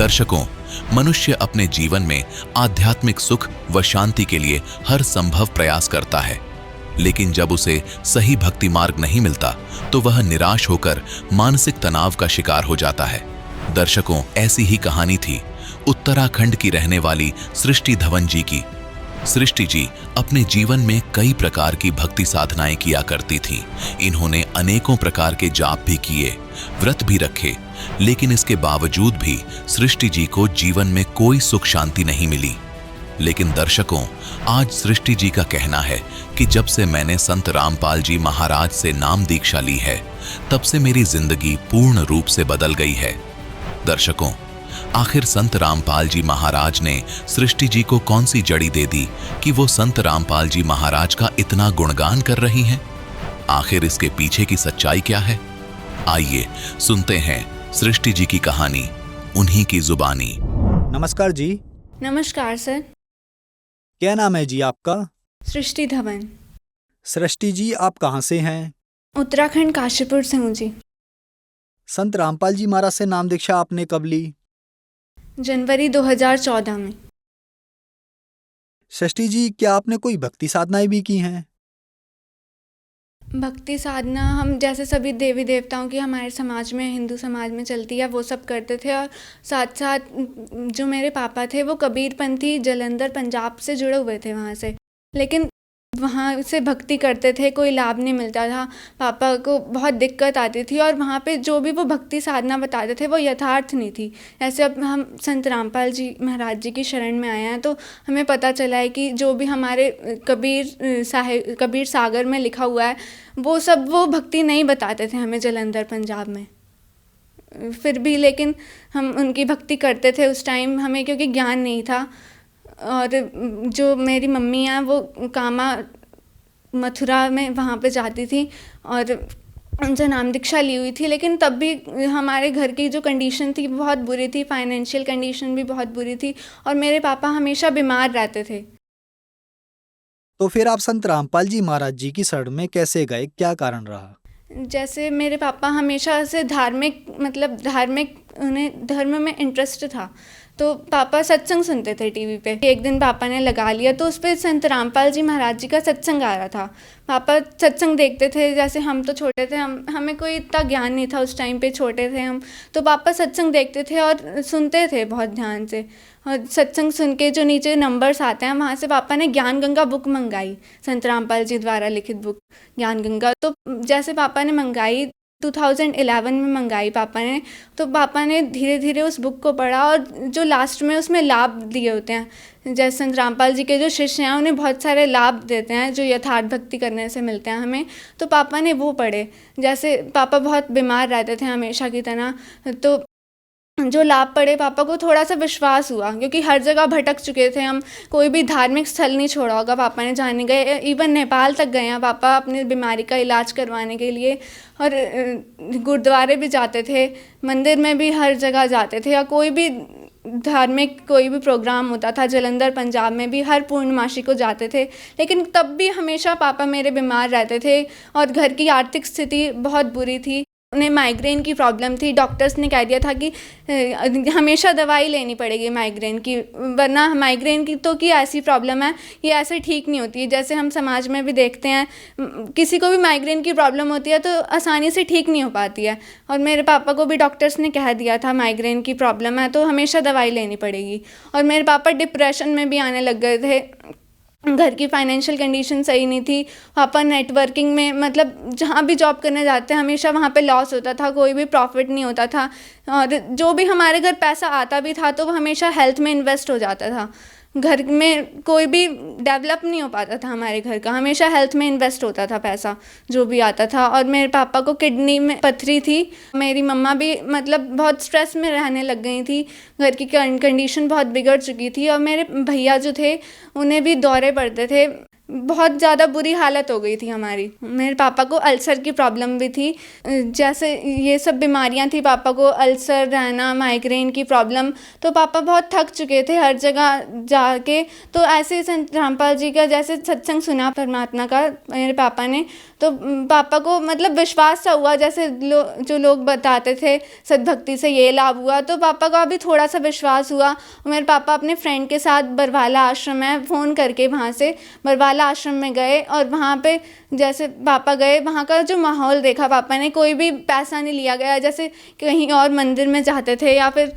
दर्शकों, मनुष्य अपने जीवन में आध्यात्मिक सुख व शांति के लिए हर संभव प्रयास करता है, लेकिन जब उसे सही भक्ति मार्ग नहीं मिलता तो वह निराश होकर मानसिक तनाव का शिकार हो जाता है। दर्शकों, ऐसी ही कहानी थी उत्तराखंड की रहने वाली सृष्टि धवन जी की। सृष्टि जी अपने जीवन में कई प्रकार की भक्ति साधनाएं किया करती थीं। इन्होंने अनेकों प्रकार के जाप भी किए, व्रत भी रखे, लेकिन इसके बावजूद भी सृष्टि जी को जीवन में कोई सुख शांति नहीं मिली। लेकिन दर्शकों, आज सृष्टि जी का कहना है कि जब से मैंने संत रामपाल जी महाराज से नाम दीक्षा ली है, तब से मेरी जिंदगी पूर्ण रूप से बदल गई है। दर्शकों, आखिर संत रामपाल जी महाराज ने सृष्टि जी को कौन सी जड़ी दे दी कि वो संत रामपाल जी महाराज का इतना गुणगान कर रही हैं? आखिर इसके पीछे की सच्चाई क्या है? आइए सुनते हैं सृष्टि जी की कहानी, उन्हीं की जुबानी। नमस्कार जी। नमस्कार सर। क्या नाम है जी आपका? सृष्टि धवन। सृष्टि जी, आप कहाँ से हैं? उत्तराखंड काशीपुर से हूँ जी। संत रामपाल जी महाराज से नाम दीक्षा आपने कब ली? जनवरी 2014 में। सृष्टि जी, क्या आपने कोई भक्ति साधनाएं भी की हैं? भक्ति साधना हम जैसे सभी देवी देवताओं की हमारे समाज में, हिंदू समाज में चलती है, वो सब करते थे। और साथ साथ जो मेरे पापा थे वो कबीरपंथी जालंधर पंजाब से जुड़े हुए थे वहाँ से, लेकिन वहाँ से भक्ति करते थे, कोई लाभ नहीं मिलता था। पापा को बहुत दिक्कत आती थी और वहाँ पे जो भी वो भक्ति साधना बताते थे वो यथार्थ नहीं थी। ऐसे अब हम संत रामपाल जी महाराज जी की शरण में आए हैं तो हमें पता चला है कि जो भी हमारे कबीर सागर में लिखा हुआ है वो सब वो भक्ति नहीं बताते थे हमें जालंधर पंजाब में। फिर भी लेकिन हम उनकी भक्ति करते थे उस टाइम, हमें क्योंकि ज्ञान नहीं था। और जो मेरी मम्मी हैं वो कामा मथुरा में वहाँ पे जाती थी और उनसे नाम दीक्षा ली हुई थी, लेकिन तब भी हमारे घर की जो कंडीशन थी बहुत बुरी थी, फाइनेंशियल कंडीशन भी बहुत बुरी थी और मेरे पापा हमेशा बीमार रहते थे। तो फिर आप संत रामपाल जी महाराज जी की शरण में कैसे गए? क्या कारण रहा? जैसे मेरे पापा हमेशा से धार्मिक उन्हें धर्म में इंटरेस्ट था, तो पापा सत्संग सुनते थे टीवी पे। एक दिन पापा ने लगा लिया तो उस पर संत रामपाल जी महाराज जी का सत्संग आ रहा था। पापा सत्संग देखते थे, जैसे हम तो छोटे थे, हमें कोई इतना ज्ञान नहीं था उस टाइम पे, छोटे थे हम, तो पापा सत्संग देखते थे और सुनते थे बहुत ध्यान से। और सत्संग सुन के जो नीचे नंबर्स आते हैं वहाँ से पापा ने ज्ञान गंगा बुक मंगाई, संत रामपाल जी द्वारा लिखित बुक ज्ञान गंगा। तो जैसे पापा ने मंगाई, 2011 में मंगाई पापा ने, तो पापा ने धीरे धीरे उस बुक को पढ़ा और जो लास्ट में उसमें लाभ दिए होते हैं, जैसे संत रामपाल जी के जो शिष्य हैं उन्हें बहुत सारे लाभ देते हैं जो यथार्थ भक्ति करने से मिलते हैं हमें, तो पापा ने वो पढ़े। जैसे पापा बहुत बीमार रहते थे हमेशा की तरह, तो जो लाभ पड़े पापा को थोड़ा सा विश्वास हुआ, क्योंकि हर जगह भटक चुके थे हम, कोई भी धार्मिक स्थल नहीं छोड़ा होगा पापा ने जाने गए, इवन नेपाल तक गए हैं पापा अपनी बीमारी का इलाज करवाने के लिए। और गुरुद्वारे भी जाते थे, मंदिर में भी हर जगह जाते थे, या कोई भी धार्मिक कोई भी प्रोग्राम होता था जालंधर पंजाब में भी हर पूर्णमासी को जाते थे। लेकिन तब भी हमेशा पापा मेरे बीमार रहते थे और घर की आर्थिक स्थिति बहुत बुरी थी, उन्हें माइग्रेन की प्रॉब्लम थी। डॉक्टर्स ने कह दिया था कि हमेशा दवाई लेनी पड़ेगी माइग्रेन की, वरना माइग्रेन की तो की ऐसी प्रॉब्लम है ये ऐसे ठीक नहीं होती है। जैसे हम समाज में भी देखते हैं, किसी को भी माइग्रेन की प्रॉब्लम होती है तो आसानी से ठीक नहीं हो पाती है, और मेरे पापा को भी डॉक्टर्स ने कह दिया था माइग्रेन की प्रॉब्लम है तो हमेशा दवाई लेनी पड़ेगी। और मेरे पापा डिप्रेशन में भी आने लग गए थे, घर की फाइनेंशियल कंडीशन सही नहीं थी। पापा नेटवर्किंग में, मतलब जहाँ भी जॉब करने जाते हैं हमेशा वहाँ पे लॉस होता था, कोई भी प्रॉफिट नहीं होता था, और जो भी हमारे घर पैसा आता भी था तो वो हमेशा हेल्थ में इन्वेस्ट हो जाता था। घर में कोई भी डेवलप नहीं हो पाता था हमारे घर का, हमेशा हेल्थ में इन्वेस्ट होता था पैसा जो भी आता था। और मेरे पापा को किडनी में पथरी थी, मेरी मम्मा भी मतलब बहुत स्ट्रेस में रहने लग गई थी, घर की कंडीशन बहुत बिगड़ चुकी थी। और मेरे भैया जो थे उन्हें भी दौरे पड़ते थे, बहुत ज़्यादा बुरी हालत हो गई थी हमारी। मेरे पापा को अल्सर की प्रॉब्लम भी थी, जैसे ये सब बीमारियां थी, पापा को अल्सर रहना, माइग्रेन की प्रॉब्लम, तो पापा बहुत थक चुके थे हर जगह जाके। तो ऐसे ही संत रामपाल जी का जैसे सत्संग सुना परमात्मा का मेरे पापा ने, तो पापा को मतलब विश्वास सा हुआ, जैसे जो लोग बताते थे सद्भक्ति से ये लाभ हुआ, तो पापा का भी थोड़ा सा विश्वास हुआ। मेरे पापा अपने फ्रेंड के साथ बरवाला आश्रम है, फ़ोन करके वहाँ से बरवाला आश्रम में गए, और वहाँ पे जैसे पापा गए, वहाँ का जो माहौल देखा पापा ने, कोई भी पैसा नहीं लिया गया, जैसे कहीं और मंदिर में जाते थे या फिर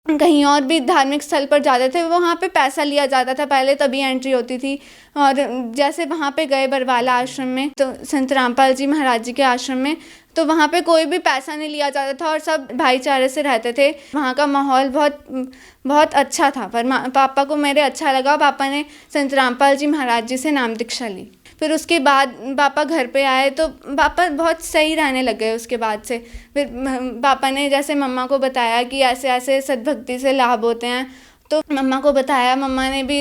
कहीं और भी धार्मिक स्थल पर जाते थे, वहाँ पे पैसा लिया जाता था पहले, तभी एंट्री होती थी। और जैसे वहाँ पे गए बरवाला आश्रम में, तो संत रामपाल जी महाराज जी के आश्रम में, तो वहाँ पे कोई भी पैसा नहीं लिया जाता था और सब भाईचारे से रहते थे। वहाँ का माहौल बहुत बहुत अच्छा था। पर पापा को मेरे अच्छा लगा। पापा ने संत रामपाल जी महाराज जी से नाम दीक्षा ली। फिर उसके बाद पापा घर पे आए तो पापा बहुत सही रहने लग गए उसके बाद से। फिर पापा ने जैसे मम्मा को बताया कि ऐसे ऐसे सद्भक्ति से लाभ होते हैं, तो मम्मा को बताया। मम्मा ने भी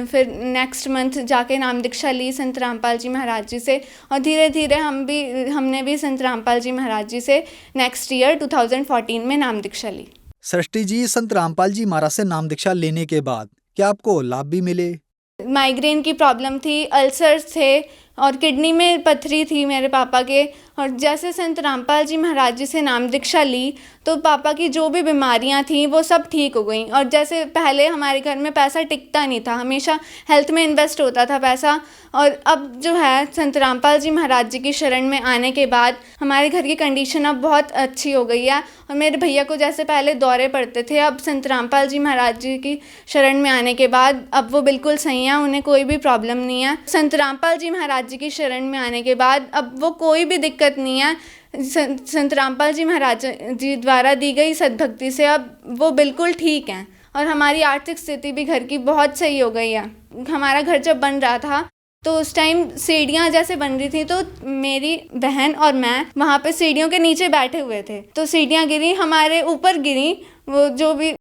फिर नेक्स्ट मंथ जाके नाम दीक्षा ली संत रामपाल जी महाराज जी से, और धीरे धीरे हमने भी संत रामपाल जी महाराज जी से नेक्स्ट ईयर 2014 में नाम दीक्षा ली। सृष्टि जी, संत रामपाल जी महाराज से नाम दीक्षा लेने के बाद क्या आपको लाभ भी मिले? माइग्रेन की प्रॉब्लम थी, अल्सर्स थे और किडनी में पथरी थी मेरे पापा के। और जैसे संत रामपाल जी महाराज जी से नाम दीक्षा ली तो पापा की जो भी बीमारियां थी वो सब ठीक हो गई। और जैसे पहले हमारे घर में पैसा टिकता नहीं था, हमेशा हेल्थ में इन्वेस्ट होता था पैसा, और अब जो है संत रामपाल जी महाराज जी की शरण में आने के बाद हमारे घर की कंडीशन अब बहुत अच्छी हो गई है। और मेरे भैया को जैसे पहले दौरे पड़ते थे, अब संत रामपाल जी महाराज जी की शरण में आने के बाद अब वो बिल्कुल सही हैं, उन्हें कोई भी प्रॉब्लम नहीं है। संत रामपाल जी महाराज जी की शरण में आने के बाद अब वो कोई भी दिक्कत नहीं है। संत रामपाल जी महाराज जी द्वारा दी गई सद्भक्ति से अब वो बिल्कुल ठीक हैं, और हमारी आर्थिक स्थिति भी घर की बहुत सही हो गई है। हमारा घर जब बन रहा था तो उस टाइम सीढ़ियाँ जैसे बन रही थी, तो मेरी बहन और मैं वहाँ पे सीढ़ियों के नीचे बैठे हुए थे, तो सीढ़ियाँ गिरी, हमारे ऊपर गिरी, वो जो भी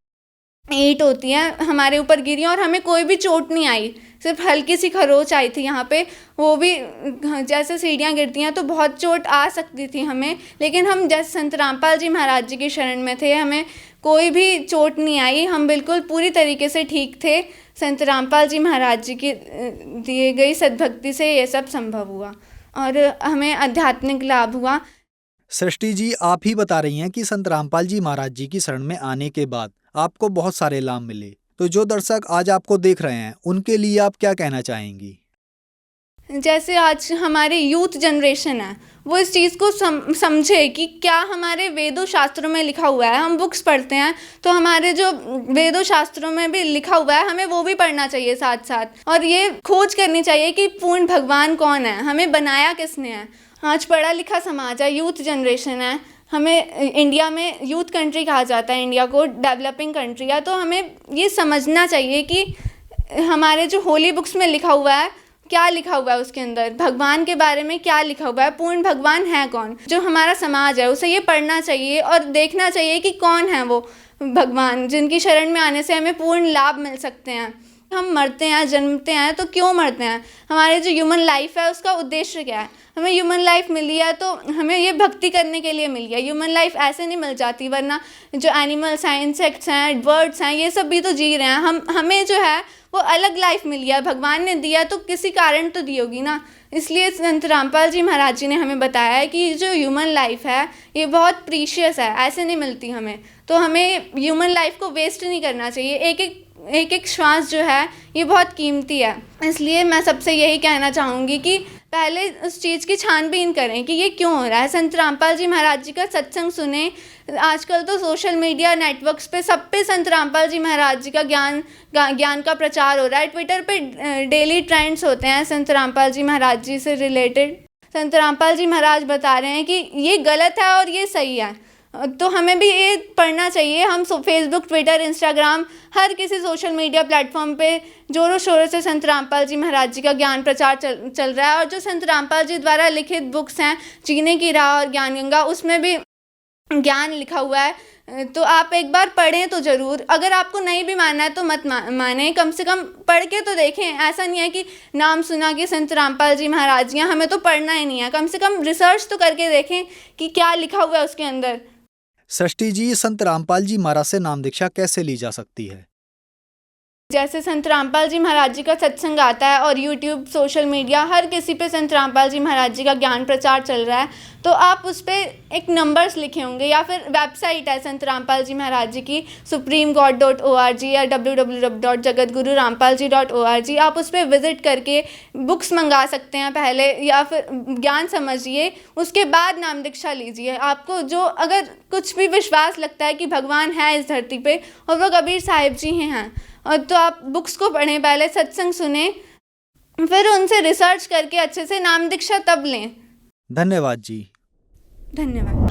ईंट होती हैं हमारे ऊपर गिरी, और हमें कोई भी चोट नहीं आई, सिर्फ हल्की सी खरोच आई थी यहाँ पे। वो भी जैसे सीढ़ियाँ गिरती हैं तो बहुत चोट आ सकती थी हमें, लेकिन हम जैसे संत रामपाल जी महाराज जी की शरण में थे, हमें कोई भी चोट नहीं आई, हम बिल्कुल पूरी तरीके से ठीक थे। संत रामपाल जी महाराज जी की दिए गई सद्भक्ति से ये सब संभव हुआ और हमें आध्यात्मिक लाभ हुआ। सृष्टि जी, आप ही बता रही हैं कि संत रामपाल जी महाराज जी की शरण में आने के बाद आपको बहुत सारे लाभ मिले, तो जो दर्शक आज आपको देख रहे हैं उनके लिए आप क्या कहना चाहेंगी? जैसे आज हमारी यूथ जनरेशन है, वो इस चीज़ को समझे कि क्या हमारे वेदों शास्त्रों में लिखा हुआ है। हम बुक्स पढ़ते हैं तो हमारे जो वेदों शास्त्रों में भी लिखा हुआ है, हमें वो भी पढ़ना चाहिए साथ साथ, और ये खोज करनी चाहिए कि पूर्ण भगवान कौन है, हमें बनाया किसने है। आज पढ़ा लिखा समाज है, यूथ जनरेशन है, हमें इंडिया में यूथ कंट्री कहा जाता है, इंडिया को डेवलपिंग कंट्री है, तो हमें ये समझना चाहिए कि हमारे जो होली बुक्स में लिखा हुआ है, क्या लिखा हुआ है उसके अंदर, भगवान के बारे में क्या लिखा हुआ है, पूर्ण भगवान है कौन। जो हमारा समाज है उसे ये पढ़ना चाहिए और देखना चाहिए कि कौन है वो भगवान जिनकी शरण में आने से हमें पूर्ण लाभ मिल सकते हैं। हम मरते हैं, जन्मते हैं, तो क्यों मरते हैं, हमारे जो ह्यूमन लाइफ है उसका उद्देश्य क्या है। हमें ह्यूमन लाइफ मिली है तो हमें ये भक्ति करने के लिए मिली है। ह्यूमन लाइफ ऐसे नहीं मिल जाती, वरना जो एनिमल्स हैं, इंसेक्ट्स हैं, बर्ड्स हैं, ये सब भी तो जी रहे हैं। हमें जो है वो अलग लाइफ मिली है, भगवान ने दिया तो किसी कारण तो दी होगी ना। इसलिए संत रामपाल जी महाराज जी ने हमें बताया है कि जो ह्यूमन लाइफ है ये बहुत प्रीशियस है, ऐसे नहीं मिलती हमें, तो हमें ह्यूमन लाइफ को वेस्ट नहीं करना चाहिए। एक एक श्वास जो है ये बहुत कीमती है। इसलिए मैं सबसे यही कहना चाहूँगी कि पहले उस चीज़ की छानबीन करें कि ये क्यों हो रहा है। संत रामपाल जी महाराज जी का सत्संग सुने। आजकल तो सोशल मीडिया नेटवर्क्स पे सब पे संत रामपाल जी महाराज जी का ज्ञान का प्रचार हो रहा है। ट्विटर पे डेली ट्रेंड्स होते हैं संत रामपाल जी महाराज जी से रिलेटेड। संत रामपाल जी महाराज बता रहे हैं कि ये गलत है और ये सही है, तो हमें भी ये पढ़ना चाहिए। हम फेसबुक, ट्विटर, इंस्टाग्राम, हर किसी सोशल मीडिया प्लेटफॉर्म पे जोरों शोरों से संत रामपाल जी महाराज जी का ज्ञान प्रचार चल रहा है। और जो संत रामपाल जी द्वारा लिखित बुक्स हैं, जीने की राह और ज्ञान गंगा, उसमें भी ज्ञान लिखा हुआ है, तो आप एक बार पढ़ें तो ज़रूर। अगर आपको नहीं भी मानना है तो मत माने, कम से कम पढ़ के तो देखें। ऐसा नहीं है कि नाम सुना कि संत रामपाल जी महाराज जी हैं, हमें तो पढ़ना ही नहीं है, कम से कम रिसर्च तो करके देखें कि क्या लिखा हुआ है उसके अंदर। सृष्टि जी, संत रामपाल जी महाराज से नाम दीक्षा कैसे ली जा सकती है? जैसे संत रामपाल जी महाराज जी का सत्संग आता है और यूट्यूब, सोशल मीडिया, हर किसी पे संत रामपाल जी महाराज जी का ज्ञान प्रचार चल रहा है, तो आप उस पर एक नंबर्स लिखे होंगे, या फिर वेबसाइट है संत रामपाल जी महाराज जी की supremegod.org या www.jagatgururampalji.org। आप उस पर विज़िट करके बुक्स मंगा सकते हैं पहले, या फिर ज्ञान समझिए, उसके बाद नाम दीक्षा लीजिए। आपको जो अगर कुछ भी विश्वास लगता है कि भगवान है इस धरती पे और वो कबीर साहिब जी हैं, और तो आप बुक्स को पढ़ें, पहले सत्संग सुने, फिर उनसे रिसर्च करके अच्छे से नाम दीक्षा तब लें। धन्यवाद जी। धन्यवाद।